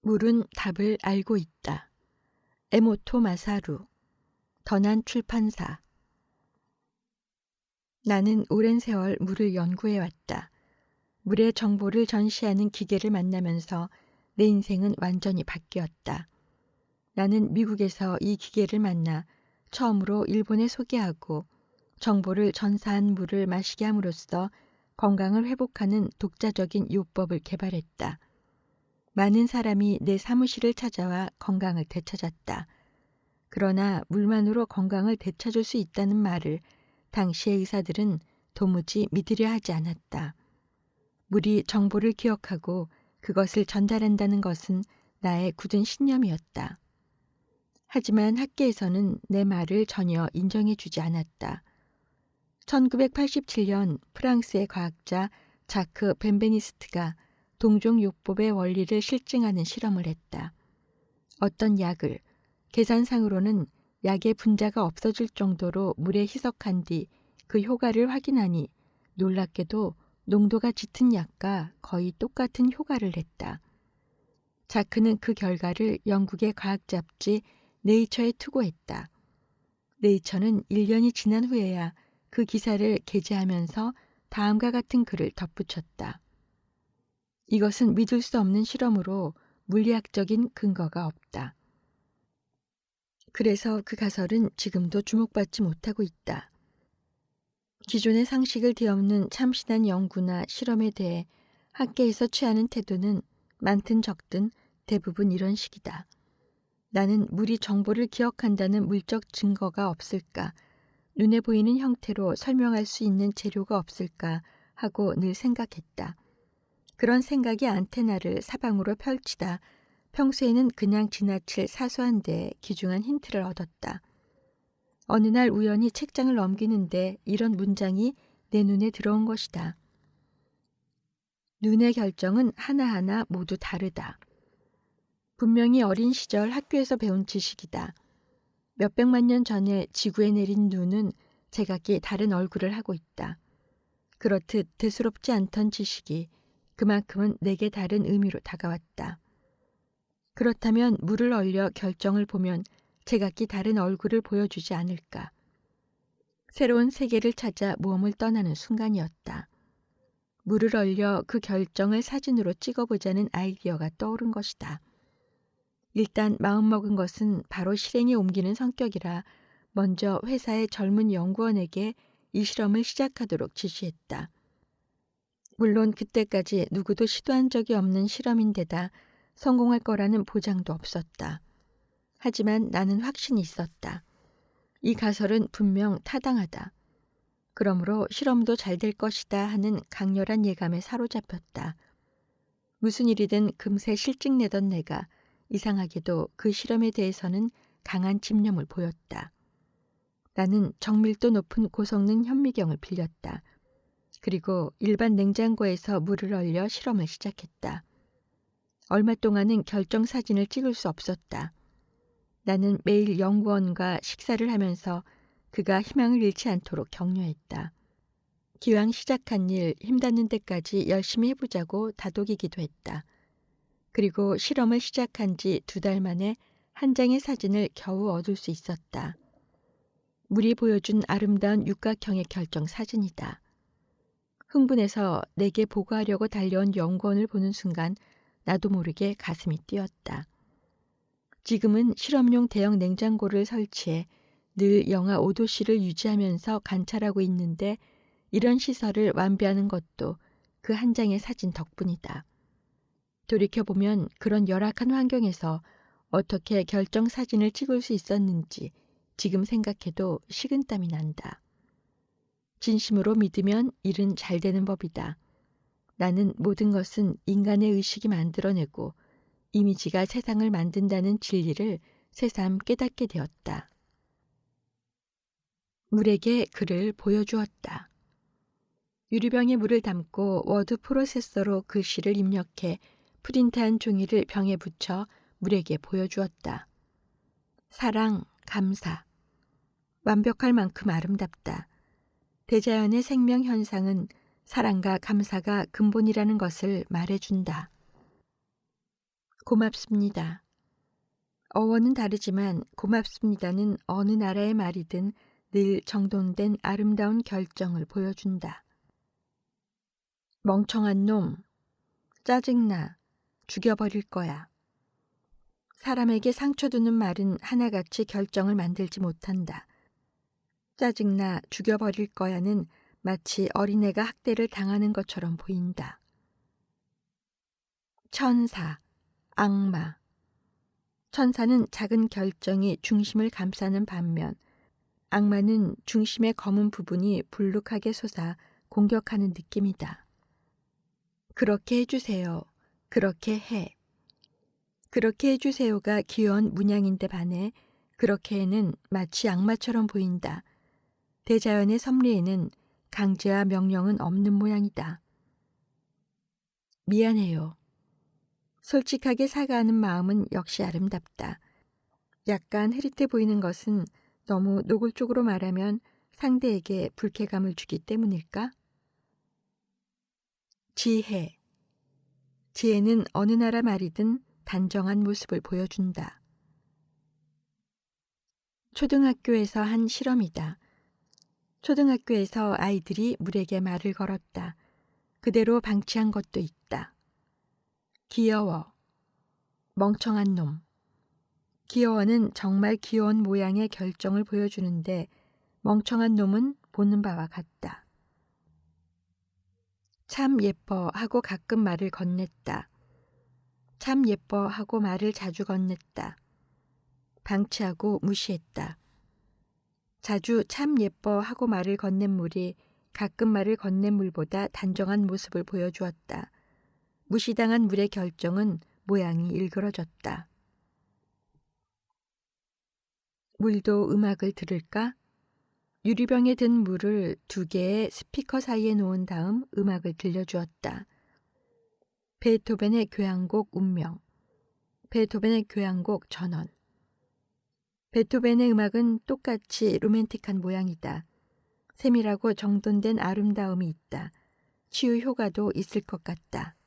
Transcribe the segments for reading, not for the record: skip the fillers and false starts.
물은 답을 알고 있다. 에모토 마사루, 더난 출판사. 나는 오랜 세월 물을 연구해왔다. 물의 정보를 전시하는 기계를 만나면서 내 인생은 완전히 바뀌었다. 나는 미국에서 이 기계를 만나 처음으로 일본에 소개하고 정보를 전사한 물을 마시게 함으로써 건강을 회복하는 독자적인 요법을 개발했다. 많은 사람이 내 사무실을 찾아와 건강을 되찾았다. 그러나 물만으로 건강을 되찾을 수 있다는 말을 당시의 의사들은 도무지 믿으려 하지 않았다. 물이 정보를 기억하고 그것을 전달한다는 것은 나의 굳은 신념이었다. 하지만 학계에서는 내 말을 전혀 인정해 주지 않았다. 1987년 프랑스의 과학자 자크 벤베니스트가 동종요법의 원리를 실증하는 실험을 했다. 어떤 약을, 계산상으로는 약의 분자가 없어질 정도로 물에 희석한 뒤 그 효과를 확인하니 놀랍게도 농도가 짙은 약과 거의 똑같은 효과를 냈다. 자크는 그 결과를 영국의 과학 잡지 네이처에 투고했다. 네이처는 1년이 지난 후에야 그 기사를 게재하면서 다음과 같은 글을 덧붙였다. 이것은 믿을 수 없는 실험으로 물리학적인 근거가 없다. 그래서 그 가설은 지금도 주목받지 못하고 있다. 기존의 상식을 뒤엎는 참신한 연구나 실험에 대해 학계에서 취하는 태도는 많든 적든 대부분 이런 식이다. 나는 물이 정보를 기억한다는 물적 증거가 없을까, 눈에 보이는 형태로 설명할 수 있는 재료가 없을까 하고 늘 생각했다. 그런 생각이 안테나를 사방으로 펼치다 평소에는 그냥 지나칠 사소한 데에 귀중한 힌트를 얻었다. 어느 날 우연히 책장을 넘기는데 이런 문장이 내 눈에 들어온 것이다. 눈의 결정은 하나하나 모두 다르다. 분명히 어린 시절 학교에서 배운 지식이다. 몇백만 년 전에 지구에 내린 눈은 제각기 다른 얼굴을 하고 있다. 그렇듯 대수롭지 않던 지식이 그만큼은 내게 다른 의미로 다가왔다. 그렇다면 물을 얼려 결정을 보면 제각기 다른 얼굴을 보여주지 않을까. 새로운 세계를 찾아 모험을 떠나는 순간이었다. 물을 얼려 그 결정을 사진으로 찍어보자는 아이디어가 떠오른 것이다. 일단 마음먹은 것은 바로 실행에 옮기는 성격이라 먼저 회사의 젊은 연구원에게 이 실험을 시작하도록 지시했다. 물론 그때까지 누구도 시도한 적이 없는 실험인데다 성공할 거라는 보장도 없었다. 하지만 나는 확신이 있었다. 이 가설은 분명 타당하다. 그러므로 실험도 잘 될 것이다 하는 강렬한 예감에 사로잡혔다. 무슨 일이든 금세 실증내던 내가 이상하게도 그 실험에 대해서는 강한 집념을 보였다. 나는 정밀도 높은 고성능 현미경을 빌렸다. 그리고 일반 냉장고에서 물을 얼려 실험을 시작했다. 얼마 동안은 결정 사진을 찍을 수 없었다. 나는 매일 연구원과 식사를 하면서 그가 희망을 잃지 않도록 격려했다. 기왕 시작한 일 힘닿는 데까지 열심히 해보자고 다독이기도 했다. 그리고 실험을 시작한 지 2달 만에 한 장의 사진을 겨우 얻을 수 있었다. 물이 보여준 아름다운 육각형의 결정 사진이다. 흥분해서 내게 보고하려고 달려온 연구원을 보는 순간 나도 모르게 가슴이 뛰었다. 지금은 실험용 대형 냉장고를 설치해 늘 영하 5도씨를 유지하면서 관찰하고 있는데 이런 시설을 완비하는 것도 그 한 장의 사진 덕분이다. 돌이켜보면 그런 열악한 환경에서 어떻게 결정 사진을 찍을 수 있었는지 지금 생각해도 식은땀이 난다. 진심으로 믿으면 일은 잘 되는 법이다. 나는 모든 것은 인간의 의식이 만들어내고 이미지가 세상을 만든다는 진리를 새삼 깨닫게 되었다. 물에게 그를 보여주었다. 유리병에 물을 담고 워드 프로세서로 글씨를 입력해 프린트한 종이를 병에 붙여 물에게 보여주었다. 사랑, 감사. 완벽할 만큼 아름답다. 대자연의 생명 현상은 사랑과 감사가 근본이라는 것을 말해준다. 고맙습니다. 어원은 다르지만 고맙습니다는 어느 나라의 말이든 늘 정돈된 아름다운 결정을 보여준다. 멍청한 놈, 짜증나, 죽여버릴 거야. 사람에게 상처 주는 말은 하나같이 결정을 만들지 못한다. 짜증나, 죽여버릴 거야는 마치 어린애가 학대를 당하는 것처럼 보인다. 천사, 악마. 천사는 작은 결정이 중심을 감싸는 반면 악마는 중심의 검은 부분이 불룩하게 솟아 공격하는 느낌이다. 그렇게 해주세요. 그렇게 해. 그렇게 해주세요가 귀여운 문양인데 반해 그렇게 해는 마치 악마처럼 보인다. 대자연의 섭리에는 강제와 명령은 없는 모양이다. 미안해요. 솔직하게 사과하는 마음은 역시 아름답다. 약간 흐릿해 보이는 것은 너무 노골적으로 말하면 상대에게 불쾌감을 주기 때문일까? 지혜. 지혜는 어느 나라 말이든 단정한 모습을 보여준다. 초등학교에서 한 실험이다. 초등학교에서 아이들이 물에게 말을 걸었다. 그대로 방치한 것도 있다. 귀여워. 멍청한 놈. 귀여워는 정말 귀여운 모양의 결정을 보여주는데 멍청한 놈은 보는 바와 같다. 참 예뻐 하고 가끔 말을 건넸다. 참 예뻐 하고 말을 자주 건넸다. 방치하고 무시했다. 자주 참 예뻐 하고 말을 건넨 물이 가끔 말을 건넨 물보다 단정한 모습을 보여주었다. 무시당한 물의 결정은 모양이 일그러졌다. 물도 음악을 들을까? 유리병에 든 물을 2개의 스피커 사이에 놓은 다음 음악을 들려주었다. 베토벤의 교향곡 운명, 베토벤의 교향곡 전원. 베토벤의 음악은 똑같이 로맨틱한 모양이다. 세밀하고 정돈된 아름다움이 있다. 치유 효과도 있을 것 같다.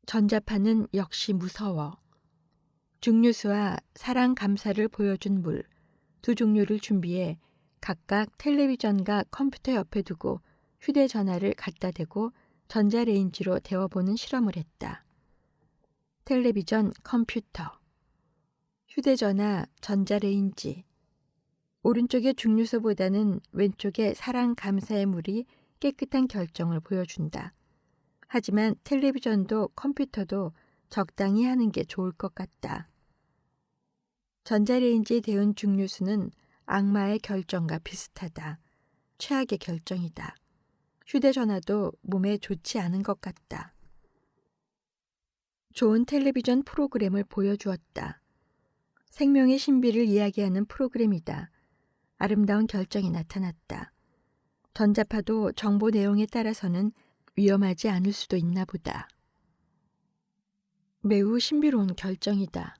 전자파는 역시 무서워. 증류수와 사랑 감사를 보여준 물, 2 종류를 준비해 각각 텔레비전과 컴퓨터 옆에 두고 휴대전화를 갖다 대고 전자레인지로 데워보는 실험을 했다. 텔레비전, 컴퓨터, 휴대전화, 전자레인지. 오른쪽의 증류수보다는 왼쪽의 사랑 감사의 물이 깨끗한 결정을 보여준다. 하지만 텔레비전도 컴퓨터도 적당히 하는 게 좋을 것 같다. 전자레인지에 데운 증류수는 악마의 결정과 비슷하다. 최악의 결정이다. 휴대전화도 몸에 좋지 않은 것 같다. 좋은 텔레비전 프로그램을 보여주었다. 생명의 신비를 이야기하는 프로그램이다. 아름다운 결정이 나타났다. 전자파도 정보 내용에 따라서는 위험하지 않을 수도 있나 보다. 매우 신비로운 결정이다.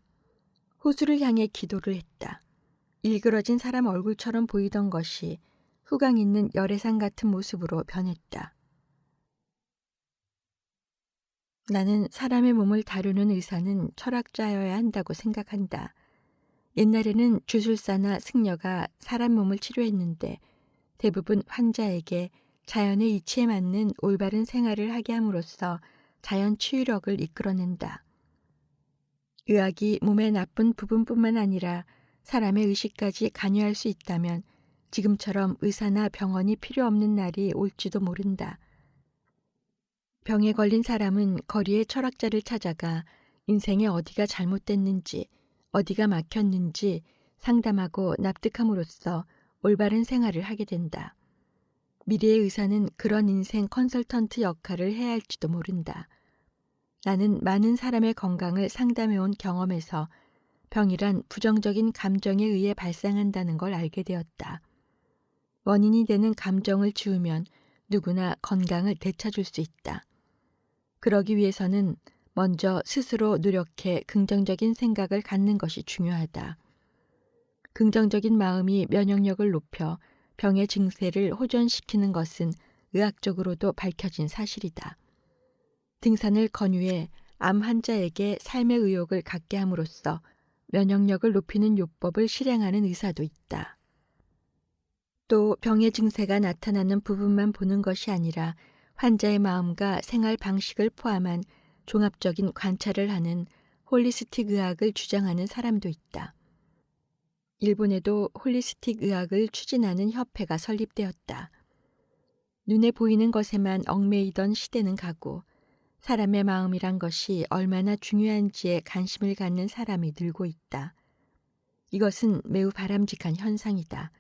호수를 향해 기도를 했다. 일그러진 사람 얼굴처럼 보이던 것이 후광 있는 열애상 같은 모습으로 변했다. 나는 사람의 몸을 다루는 의사는 철학자여야 한다고 생각한다. 옛날에는 주술사나 승려가 사람 몸을 치료했는데 대부분 환자에게 자연의 이치에 맞는 올바른 생활을 하게 함으로써 자연 치유력을 이끌어낸다. 의학이 몸의 나쁜 부분뿐만 아니라 사람의 의식까지 관여할 수 있다면 지금처럼 의사나 병원이 필요 없는 날이 올지도 모른다. 병에 걸린 사람은 거리의 철학자를 찾아가 인생에 어디가 잘못됐는지, 어디가 막혔는지 상담하고 납득함으로써 올바른 생활을 하게 된다. 미래의 의사는 그런 인생 컨설턴트 역할을 해야 할지도 모른다. 나는 많은 사람의 건강을 상담해온 경험에서 병이란 부정적인 감정에 의해 발생한다는 걸 알게 되었다. 원인이 되는 감정을 지우면 누구나 건강을 되찾을 수 있다. 그러기 위해서는 먼저 스스로 노력해 긍정적인 생각을 갖는 것이 중요하다. 긍정적인 마음이 면역력을 높여 병의 증세를 호전시키는 것은 의학적으로도 밝혀진 사실이다. 등산을 권유해 암 환자에게 삶의 의욕을 갖게 함으로써 면역력을 높이는 요법을 실행하는 의사도 있다. 또 병의 증세가 나타나는 부분만 보는 것이 아니라 환자의 마음과 생활 방식을 포함한 종합적인 관찰을 하는 홀리스틱 의학을 주장하는 사람도 있다. 일본에도 홀리스틱 의학을 추진하는 협회가 설립되었다. 눈에 보이는 것에만 얽매이던 시대는 가고 사람의 마음이란 것이 얼마나 중요한지에 관심을 갖는 사람이 늘고 있다. 이것은 매우 바람직한 현상이다.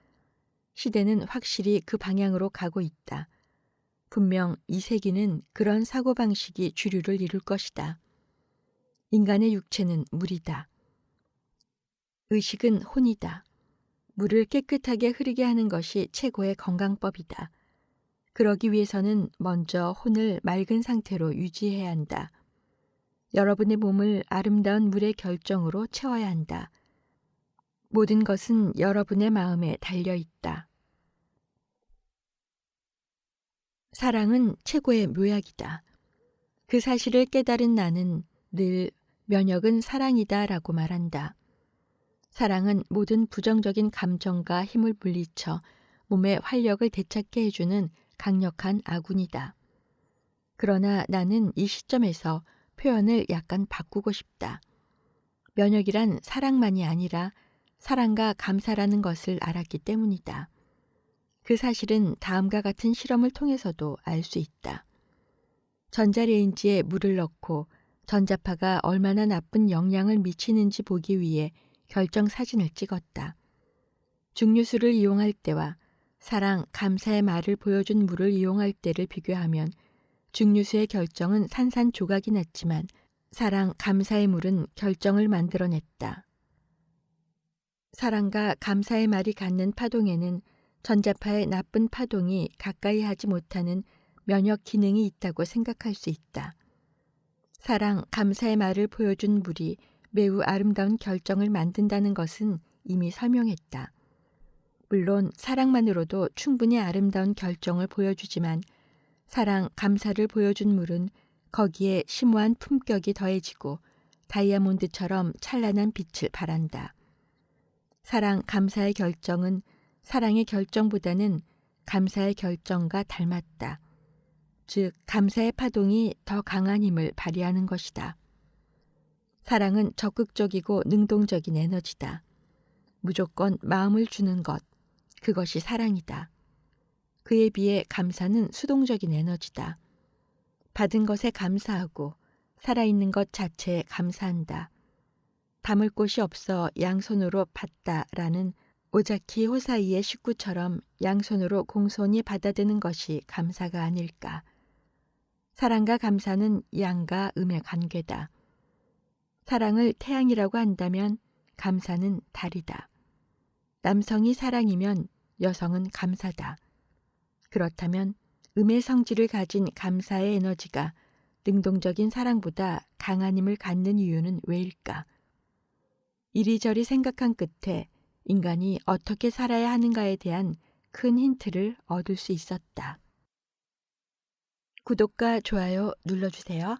시대는 확실히 그 방향으로 가고 있다. 분명 이 세기는 그런 사고방식이 주류를 이룰 것이다. 인간의 육체는 물이다. 의식은 혼이다. 물을 깨끗하게 흐르게 하는 것이 최고의 건강법이다. 그러기 위해서는 먼저 혼을 맑은 상태로 유지해야 한다. 여러분의 몸을 아름다운 물의 결정으로 채워야 한다. 모든 것은 여러분의 마음에 달려 있다. 사랑은 최고의 묘약이다. 그 사실을 깨달은 나는 늘 면역은 사랑이다 라고 말한다. 사랑은 모든 부정적인 감정과 힘을 물리쳐 몸의 활력을 되찾게 해주는 강력한 아군이다. 그러나 나는 이 시점에서 표현을 약간 바꾸고 싶다. 면역이란 사랑만이 아니라 사랑과 감사라는 것을 알았기 때문이다. 그 사실은 다음과 같은 실험을 통해서도 알 수 있다. 전자레인지에 물을 넣고 전자파가 얼마나 나쁜 영향을 미치는지 보기 위해 결정 사진을 찍었다. 증류수를 이용할 때와 사랑, 감사의 말을 보여준 물을 이용할 때를 비교하면 증류수의 결정은 산산조각이 났지만 사랑, 감사의 물은 결정을 만들어냈다. 사랑과 감사의 말이 갖는 파동에는 전자파의 나쁜 파동이 가까이 하지 못하는 면역 기능이 있다고 생각할 수 있다. 사랑, 감사의 말을 보여준 물이 매우 아름다운 결정을 만든다는 것은 이미 설명했다. 물론 사랑만으로도 충분히 아름다운 결정을 보여주지만 사랑, 감사를 보여준 물은 거기에 심오한 품격이 더해지고 다이아몬드처럼 찬란한 빛을 발한다. 사랑, 감사의 결정은 사랑의 결정보다는 감사의 결정과 닮았다. 즉, 감사의 파동이 더 강한 힘을 발휘하는 것이다. 사랑은 적극적이고 능동적인 에너지다. 무조건 마음을 주는 것, 그것이 사랑이다. 그에 비해 감사는 수동적인 에너지다. 받은 것에 감사하고 살아있는 것 자체에 감사한다. 담을 곳이 없어 양손으로 받다라는 오자키 호사이의 식구처럼 양손으로 공손히 받아드는 것이 감사가 아닐까. 사랑과 감사는 양과 음의 관계다. 사랑을 태양이라고 한다면 감사는 달이다. 남성이 사랑이면 여성은 감사다. 그렇다면 음의 성질을 가진 감사의 에너지가 능동적인 사랑보다 강한 힘을 갖는 이유는 왜일까? 이리저리 생각한 끝에 인간이 어떻게 살아야 하는가에 대한 큰 힌트를 얻을 수 있었다. 구독과 좋아요 눌러주세요.